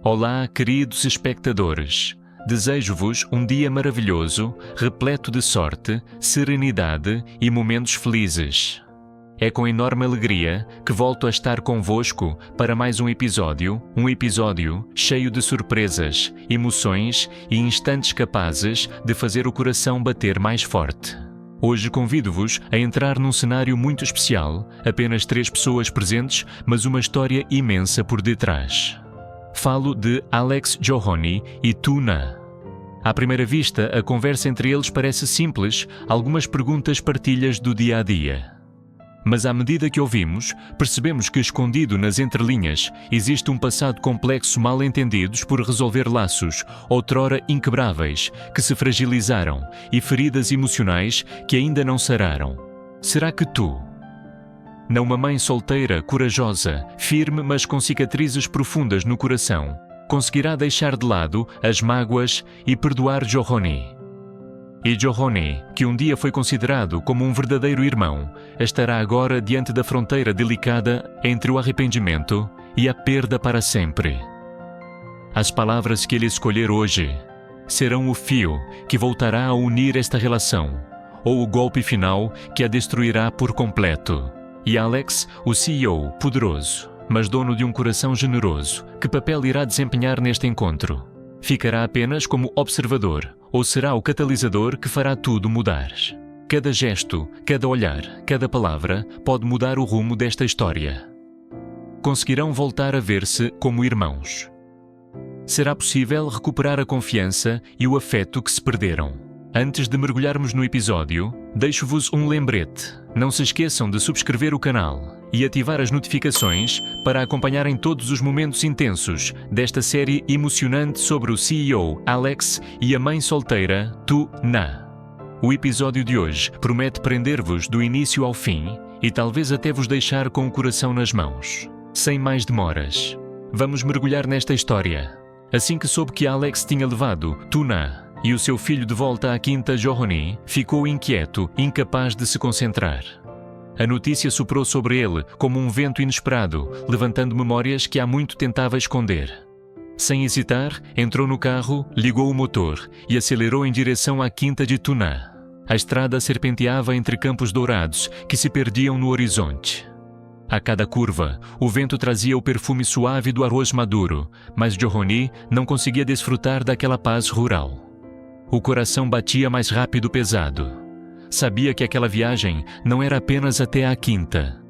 Olá, queridos espectadores. Desejo-vos um dia maravilhoso, repleto de sorte, serenidade e momentos felizes. É com enorme alegria que volto a estar convosco para mais um episódio cheio de surpresas, emoções e instantes capazes de fazer o coração bater mais forte. Hoje convido-vos a entrar num cenário muito especial, apenas 3 pessoas presentes, mas uma história imensa por detrás. Falo de Alex Johoney e Tuna. À primeira vista, a conversa entre eles parece simples, algumas perguntas partilhas do dia a dia. Mas à medida que ouvimos, percebemos que escondido nas entrelinhas existe um passado complexo mal entendidos por resolver laços, outrora inquebráveis, que se fragilizaram e feridas emocionais que ainda não sararam. Será que tu, não uma mãe solteira, corajosa, firme mas com cicatrizes profundas no coração, conseguirá deixar de lado as mágoas e perdoar Johoney? E Johoney, que um dia foi considerado como um verdadeiro irmão, estará agora diante da fronteira delicada entre o arrependimento e a perda para sempre. As palavras que ele escolher hoje serão o fio que voltará a unir esta relação, ou o golpe final que a destruirá por completo. E Alex, o CEO poderoso, mas dono de um coração generoso, que papel irá desempenhar neste encontro? Ficará apenas como observador, ou será o catalisador que fará tudo mudar? Cada gesto, cada olhar, cada palavra pode mudar o rumo desta história. Conseguirão voltar a ver-se como irmãos? Será possível recuperar a confiança e o afeto que se perderam? Antes de mergulharmos no episódio, deixo-vos um lembrete. Não se esqueçam de subscrever o canal e ativar as notificações para acompanharem todos os momentos intensos desta série emocionante sobre o CEO Alex e a mãe solteira Tuna. O episódio de hoje promete prender-vos do início ao fim e talvez até vos deixar com o coração nas mãos. Sem mais demoras, vamos mergulhar nesta história. Assim que soube que Alex tinha levado Tuna e o seu filho de volta à quinta Johoney, ficou inquieto, incapaz de se concentrar. A notícia soprou sobre ele como um vento inesperado, levantando memórias que há muito tentava esconder. Sem hesitar, entrou no carro, ligou o motor e acelerou em direção à quinta de Tuna. A estrada serpenteava entre campos dourados que se perdiam no horizonte. A cada curva, o vento trazia o perfume suave do arroz maduro, mas Johoney não conseguia desfrutar daquela paz rural. O coração batia mais rápido pesado. Sabia que aquela viagem não era apenas até à quinta.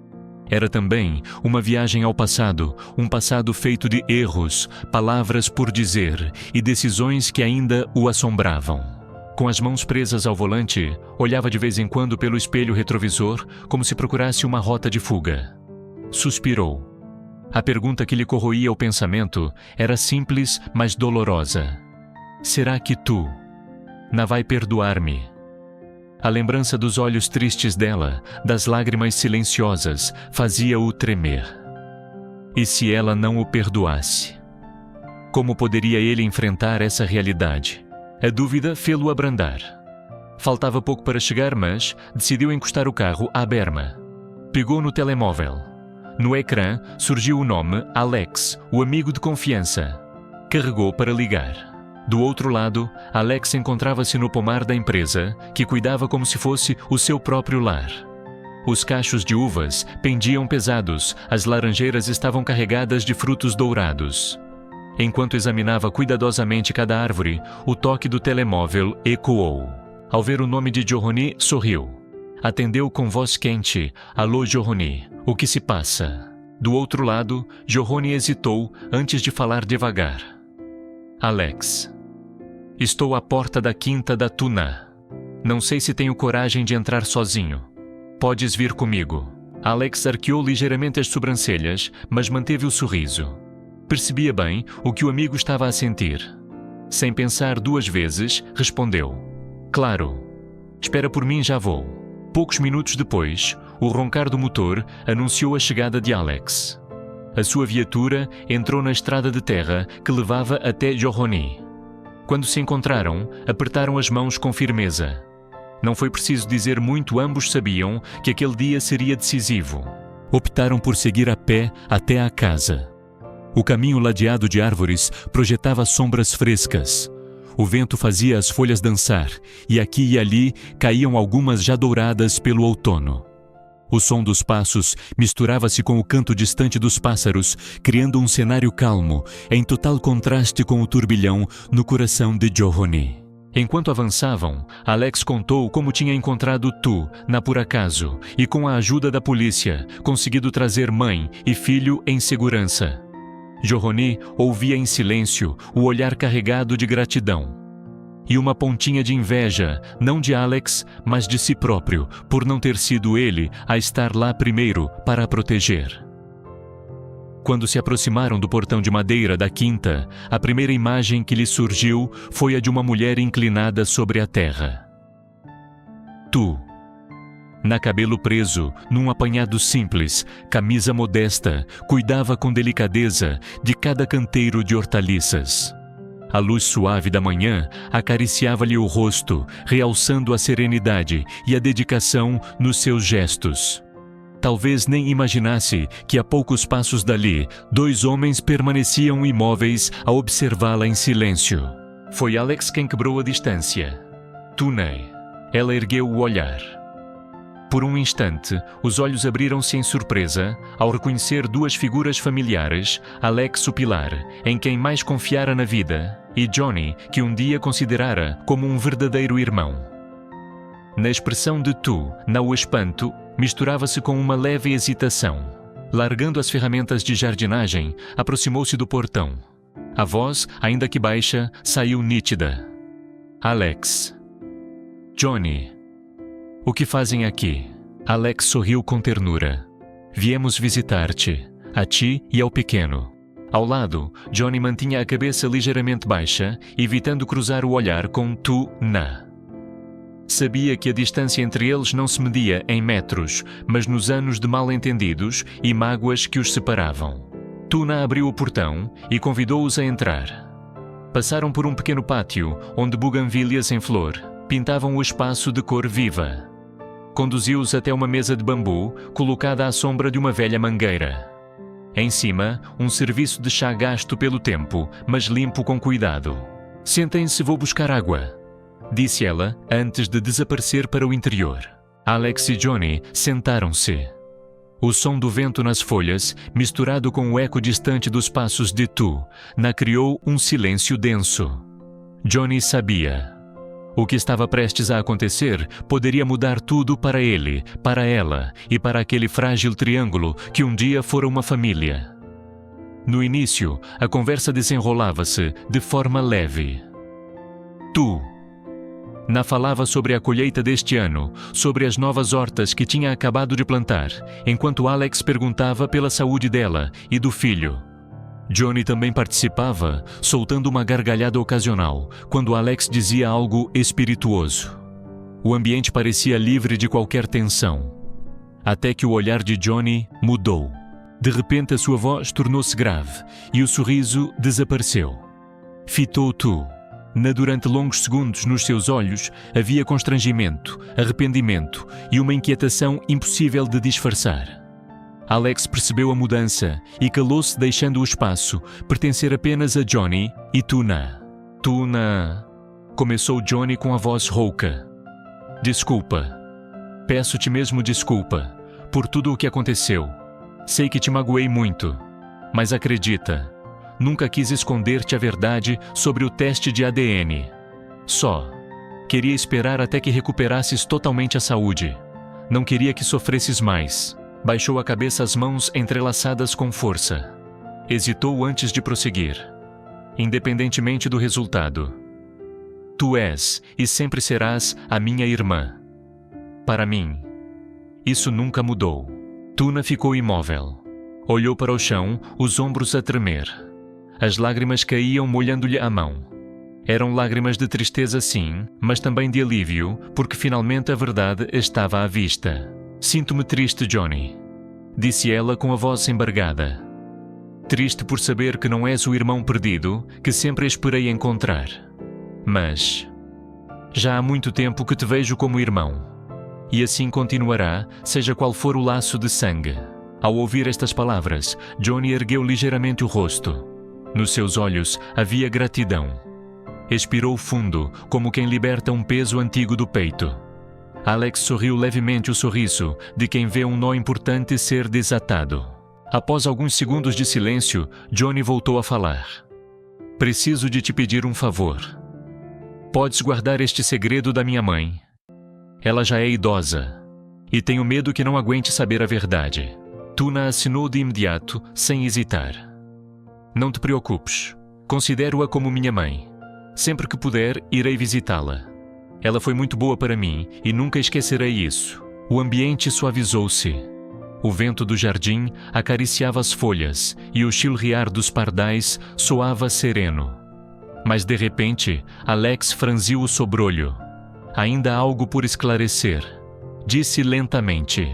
Era também uma viagem ao passado, um passado feito de erros, palavras por dizer e decisões que ainda o assombravam. Com as mãos presas ao volante, olhava de vez em quando pelo espelho retrovisor como se procurasse uma rota de fuga. Suspirou. A pergunta que lhe corroía o pensamento era simples, mas dolorosa. Será que tu não vai perdoar-me? A lembrança dos olhos tristes dela, das lágrimas silenciosas, fazia-o tremer. E se ela não o perdoasse? Como poderia ele enfrentar essa realidade? A dúvida fê-lo abrandar. Faltava pouco para chegar, mas decidiu encostar o carro à berma. Pegou no telemóvel. No ecrã surgiu o nome Alex, o amigo de confiança. Carregou para ligar. Do outro lado, Alex encontrava-se no pomar da empresa, que cuidava como se fosse o seu próprio lar. Os cachos de uvas pendiam pesados, as laranjeiras estavam carregadas de frutos dourados. Enquanto examinava cuidadosamente cada árvore, o toque do telemóvel ecoou. Ao ver o nome de Johoney, sorriu. Atendeu com voz quente. Alô, Johoney, o que se passa? Do outro lado, Johoney hesitou antes de falar devagar. Alex, estou à porta da quinta da Tuna. Não sei se tenho coragem de entrar sozinho. Podes vir comigo. Alex arqueou ligeiramente as sobrancelhas, mas manteve o sorriso. Percebia bem o que o amigo estava a sentir. Sem pensar 2 vezes, respondeu. Claro. Espera por mim, já vou. Poucos minutos depois, o roncar do motor anunciou a chegada de Alex. A sua viatura entrou na estrada de terra que levava até Johoney. Quando se encontraram, apertaram as mãos com firmeza. Não foi preciso dizer muito, ambos sabiam que aquele dia seria decisivo. Optaram por seguir a pé até à casa. O caminho ladeado de árvores projetava sombras frescas. O vento fazia as folhas dançar, e aqui e ali caíam algumas já douradas pelo outono. O som dos passos misturava-se com o canto distante dos pássaros, criando um cenário calmo, em total contraste com o turbilhão no coração de Johonny. Enquanto avançavam, Alex contou como tinha encontrado Tu, na por acaso, e com a ajuda da polícia, conseguido trazer mãe e filho em segurança. Johonny ouvia em silêncio o olhar carregado de gratidão. E uma pontinha de inveja, não de Alex, mas de si próprio, por não ter sido ele a estar lá primeiro para a proteger. Quando se aproximaram do portão de madeira da quinta, a primeira imagem que lhe surgiu foi a de uma mulher inclinada sobre a terra. Tu, na cabelo preso, num apanhado simples, camisa modesta, cuidava com delicadeza de cada canteiro de hortaliças. A luz suave da manhã acariciava-lhe o rosto, realçando a serenidade e a dedicação nos seus gestos. Talvez nem imaginasse que a poucos passos dali, 2 homens permaneciam imóveis a observá-la em silêncio. Foi Alex quem quebrou a distância. Tunei. Ela ergueu o olhar. Por um instante, os olhos abriram-se em surpresa ao reconhecer 2 figuras familiares, Alex o pilar, em quem mais confiara na vida, e Johnny, que um dia considerara como um verdadeiro irmão. Na expressão de Tu, o espanto, misturava-se com uma leve hesitação. Largando as ferramentas de jardinagem, aproximou-se do portão. A voz, ainda que baixa, saiu nítida. Alex. Johnny. O que fazem aqui? Alex sorriu com ternura. Viemos visitar-te, a ti e ao pequeno. Ao lado, Johnny mantinha a cabeça ligeiramente baixa, evitando cruzar o olhar com Tu-na. Sabia que a distância entre eles não se media em metros, mas nos anos de mal-entendidos e mágoas que os separavam. Tu-na abriu o portão e convidou-os a entrar. Passaram por um pequeno pátio, onde buganvílias em flor pintavam o espaço de cor viva. Conduziu-os até uma mesa de bambu, colocada à sombra de uma velha mangueira. Em cima, um serviço de chá gasto pelo tempo, mas limpo com cuidado. Sentem-se, vou buscar água, disse ela, antes de desaparecer para o interior. Alex e Johnny sentaram-se. O som do vento nas folhas, misturado com o eco distante dos passos de Tu, criou um silêncio denso. Johnny sabia. O que estava prestes a acontecer poderia mudar tudo para ele, para ela e para aquele frágil triângulo que um dia fora uma família. No início, a conversa desenrolava-se de forma leve. Tu. Falava sobre a colheita deste ano, sobre as novas hortas que tinha acabado de plantar, enquanto Alex perguntava pela saúde dela e do filho. Johnny também participava, soltando uma gargalhada ocasional, quando Alex dizia algo espirituoso. O ambiente parecia livre de qualquer tensão. Até que o olhar de Johnny mudou. De repente a sua voz tornou-se grave e o sorriso desapareceu. Fitou Tu. Durante longos segundos nos seus olhos havia constrangimento, arrependimento e uma inquietação impossível de disfarçar. Alex percebeu a mudança e calou-se, deixando o espaço pertencer apenas a Johnny e Tu-na. Tu-na... Começou Johnny com a voz rouca. Desculpa. Peço-te mesmo desculpa por tudo o que aconteceu. Sei que te magoei muito, mas acredita, nunca quis esconder-te a verdade sobre o teste de ADN. Só queria esperar até que recuperasses totalmente a saúde. Não queria que sofresses mais. Baixou a cabeça, as mãos entrelaçadas com força. Hesitou antes de prosseguir. Independentemente do resultado, tu és e sempre serás a minha irmã. Para mim, isso nunca mudou. Tu-na ficou imóvel. Olhou para o chão, os ombros a tremer. As lágrimas caíam, molhando-lhe a mão. Eram lágrimas de tristeza, sim, mas também de alívio, porque finalmente a verdade estava à vista. Sinto-me triste, Johnny, disse ela com a voz embargada. Triste por saber que não és o irmão perdido que sempre esperei encontrar. Mas já há muito tempo que te vejo como irmão. E assim continuará, seja qual for o laço de sangue. Ao ouvir estas palavras, Johnny ergueu ligeiramente o rosto. Nos seus olhos havia gratidão. Expirou fundo, como quem liberta um peso antigo do peito. Alex sorriu levemente o sorriso de quem vê um nó importante ser desatado. Após alguns segundos de silêncio, Johnny voltou a falar. Preciso de te pedir um favor. Podes guardar este segredo da minha mãe. Ela já é idosa, e tenho medo que não aguente saber a verdade. Tuna assinou de imediato, sem hesitar. Não te preocupes. Considero-a como minha mãe. Sempre que puder, irei visitá-la. Ela foi muito boa para mim e nunca esquecerei isso. O ambiente suavizou-se. O vento do jardim acariciava as folhas e o chilrear dos pardais soava sereno. Mas de repente, Alex franziu o sobrolho. Ainda há algo por esclarecer. Disse lentamente.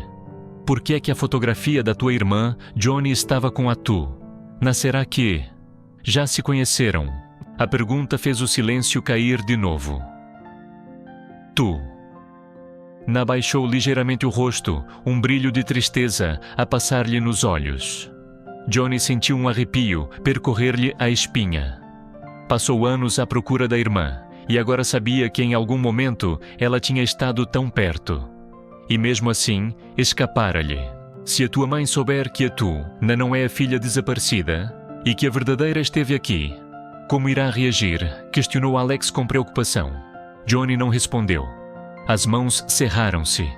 Por que é que a fotografia da tua irmã, Johnny, estava com a tu? Nascerá que... Já se conheceram. A pergunta fez o silêncio cair de novo. Tu. Na baixou ligeiramente o rosto, um brilho de tristeza a passar-lhe nos olhos. Johnny sentiu um arrepio percorrer-lhe a espinha. Passou anos à procura da irmã, e agora sabia que em algum momento ela tinha estado tão perto. E mesmo assim, escapara-lhe. Se a tua mãe souber que a tu não é a filha desaparecida, e que a verdadeira esteve aqui, como irá reagir? Questionou Alex com preocupação. Johnny não respondeu. As mãos cerraram-se.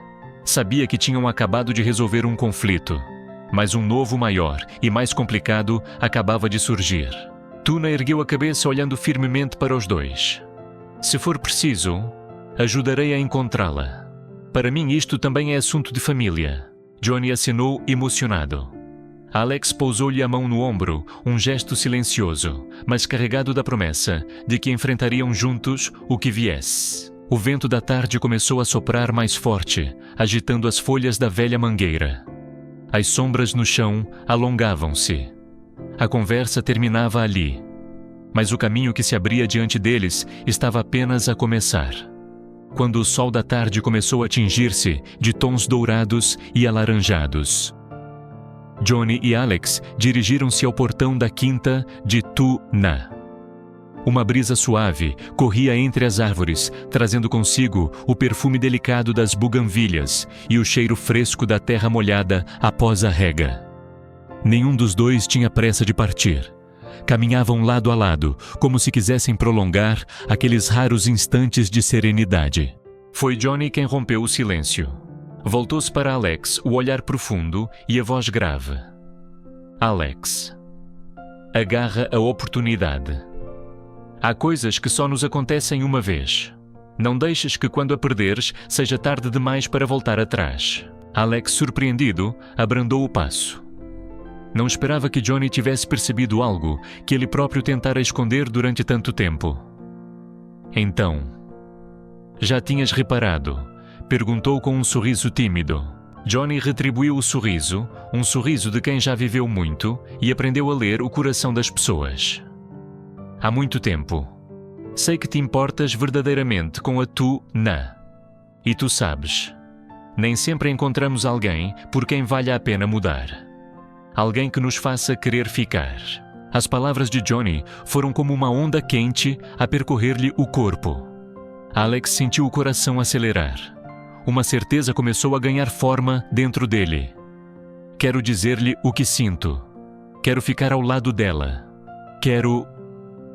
Sabia que tinham acabado de resolver um conflito, mas um novo maior e mais complicado acabava de surgir. Tuna ergueu a cabeça olhando firmemente para os dois. Se for preciso, ajudarei a encontrá-la. Para mim isto também é assunto de família. Johnny assinou emocionado. Alex pousou-lhe a mão no ombro, um gesto silencioso, mas carregado da promessa de que enfrentariam juntos o que viesse. O vento da tarde começou a soprar mais forte, agitando as folhas da velha mangueira. As sombras no chão alongavam-se. A conversa terminava ali, mas o caminho que se abria diante deles estava apenas a começar. Quando o sol da tarde começou a tingir-se de tons dourados e alaranjados. Johnny e Alex dirigiram-se ao portão da quinta de Tuna. Uma brisa suave corria entre as árvores, trazendo consigo o perfume delicado das buganvílias e o cheiro fresco da terra molhada após a rega. Nenhum dos dois tinha pressa de partir. Caminhavam lado a lado, como se quisessem prolongar aqueles raros instantes de serenidade. Foi Johnny quem rompeu o silêncio. Voltou-se para Alex, o olhar profundo e a voz grave. Alex. Agarra a oportunidade. Há coisas que só nos acontecem uma vez. Não deixes que quando a perderes seja tarde demais para voltar atrás. Alex, surpreendido, abrandou o passo. Não esperava que Johnny tivesse percebido algo que ele próprio tentara esconder durante tanto tempo. Então, já tinhas reparado? Perguntou com um sorriso tímido. Johnny retribuiu o sorriso, um sorriso de quem já viveu muito e aprendeu a ler o coração das pessoas. Há muito tempo. Sei que te importas verdadeiramente com a Tuna. E tu sabes, nem sempre encontramos alguém por quem valha a pena mudar. Alguém que nos faça querer ficar. As palavras de Johnny foram como uma onda quente a percorrer-lhe o corpo. Alex sentiu o coração acelerar. Uma certeza começou a ganhar forma dentro dele. Quero dizer-lhe o que sinto. Quero ficar ao lado dela. Quero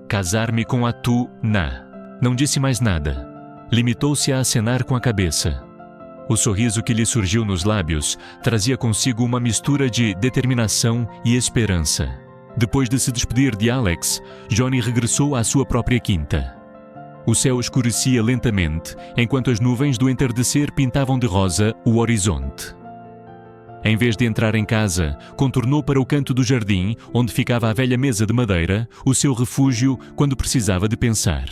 casar-me com a Tuna. Não disse mais nada. Limitou-se a acenar com a cabeça. O sorriso que lhe surgiu nos lábios trazia consigo uma mistura de determinação e esperança. Depois de se despedir de Alex, Johnny regressou à sua própria quinta. O céu escurecia lentamente, enquanto as nuvens do entardecer pintavam de rosa o horizonte. Em vez de entrar em casa, contornou para o canto do jardim, onde ficava a velha mesa de madeira, o seu refúgio quando precisava de pensar.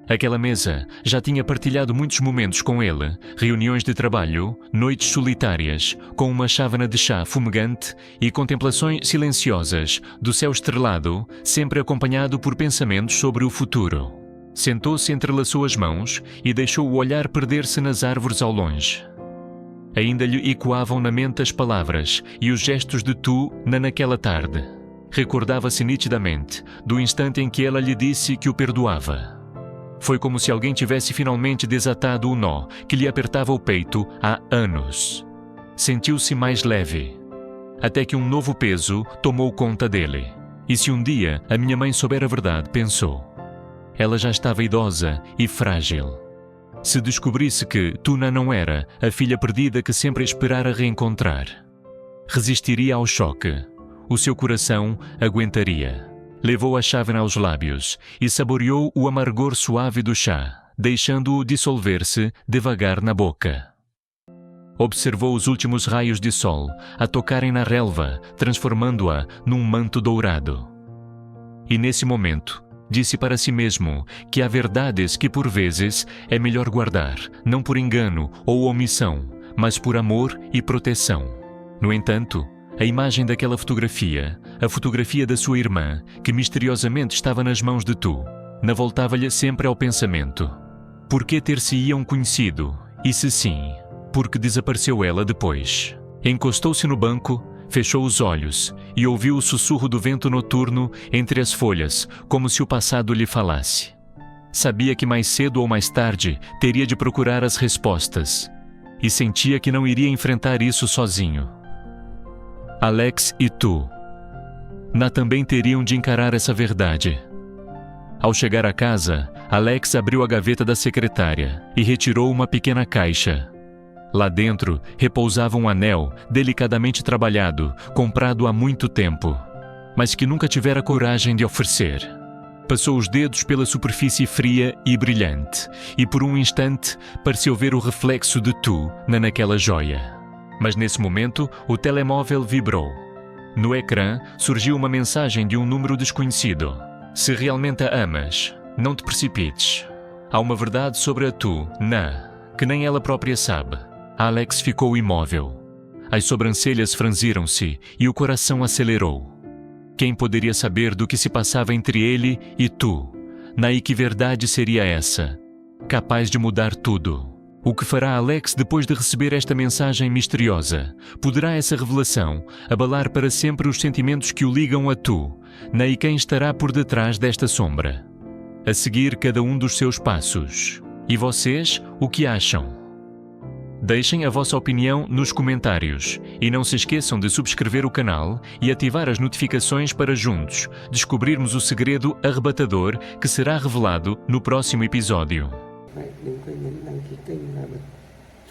Aquela mesa já tinha partilhado muitos momentos com ele, reuniões de trabalho, noites solitárias, com uma chávena de chá fumegante e contemplações silenciosas do céu estrelado, sempre acompanhado por pensamentos sobre o futuro. Sentou-se, entrelaçou as mãos e deixou o olhar perder-se nas árvores ao longe. Ainda lhe ecoavam na mente as palavras e os gestos de tu naquela tarde. Recordava-se nitidamente do instante em que ela lhe disse que o perdoava. Foi como se alguém tivesse finalmente desatado o nó que lhe apertava o peito há anos. Sentiu-se mais leve, até que um novo peso tomou conta dele. E se um dia a minha mãe souber a verdade, pensou. Ela já estava idosa e frágil. Se descobrisse que Tuna não era a filha perdida que sempre esperara reencontrar, resistiria ao choque. O seu coração aguentaria. Levou a chávena aos lábios e saboreou o amargor suave do chá, deixando-o dissolver-se devagar na boca. Observou os últimos raios de sol a tocarem na relva, transformando-a num manto dourado. E nesse momento, disse para si mesmo que há verdades que por vezes é melhor guardar, não por engano ou omissão, mas por amor e proteção. No entanto, a imagem daquela fotografia, a fotografia da sua irmã, que misteriosamente estava nas mãos de Tu, voltava-lhe sempre ao pensamento. Por que ter-se-iam conhecido? E se sim, por que desapareceu ela depois? Encostou-se no banco, fechou os olhos e ouviu o sussurro do vento noturno entre as folhas, como se o passado lhe falasse. Sabia que mais cedo ou mais tarde teria de procurar as respostas, e sentia que não iria enfrentar isso sozinho. Alex e Tu também teriam de encarar essa verdade. Ao chegar a casa, Alex abriu a gaveta da secretária e retirou uma pequena caixa. Lá dentro repousava um anel delicadamente trabalhado, comprado há muito tempo, mas que nunca tivera coragem de oferecer. Passou os dedos pela superfície fria e brilhante, e por um instante pareceu ver o reflexo de Tu naquela joia. Mas nesse momento, o telemóvel vibrou. No ecrã surgiu uma mensagem de um número desconhecido. Se realmente a amas, não te precipites. Há uma verdade sobre a Tu, que nem ela própria sabe. Alex ficou imóvel. As sobrancelhas franziram-se e o coração acelerou. Quem poderia saber do que se passava entre ele e Tu? E que verdade seria essa, capaz de mudar tudo? O que fará Alex depois de receber esta mensagem misteriosa? Poderá essa revelação abalar para sempre os sentimentos que o ligam a Tu? E quem estará por detrás desta sombra? A seguir cada um dos seus passos. E vocês, o que acham? Deixem a vossa opinião nos comentários e não se esqueçam de subscrever o canal e ativar as notificações para juntos descobrirmos o segredo arrebatador que será revelado no próximo episódio. Đừng quên nhấn đăng ký kênh và bật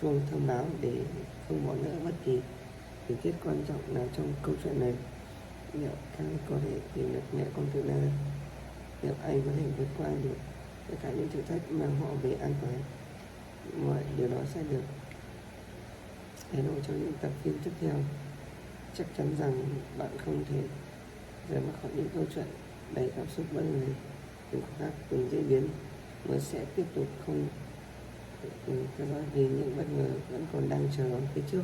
chuông thông báo để không bỏ lỡ bất kỳ tình tiết quan trọng nào trong câu chuyện này. Liệu Khang có thể tìm được mẹ con Tuna? Liệu anh có thể vượt qua được tất cả những thử thách mang họ về an toàn? Mọi điều đó sẽ được hé lộ trong những tập phim tiếp theo. Chắc chắn rằng bạn không thể rời mắt khỏi những câu chuyện đầy cảm xúc bất ngờ. Từng khoảnh khắc, từng diễn biến mới sẽ tiếp tục không theo dõi vì những bất ngờ vẫn còn đang chờ ở phía trước.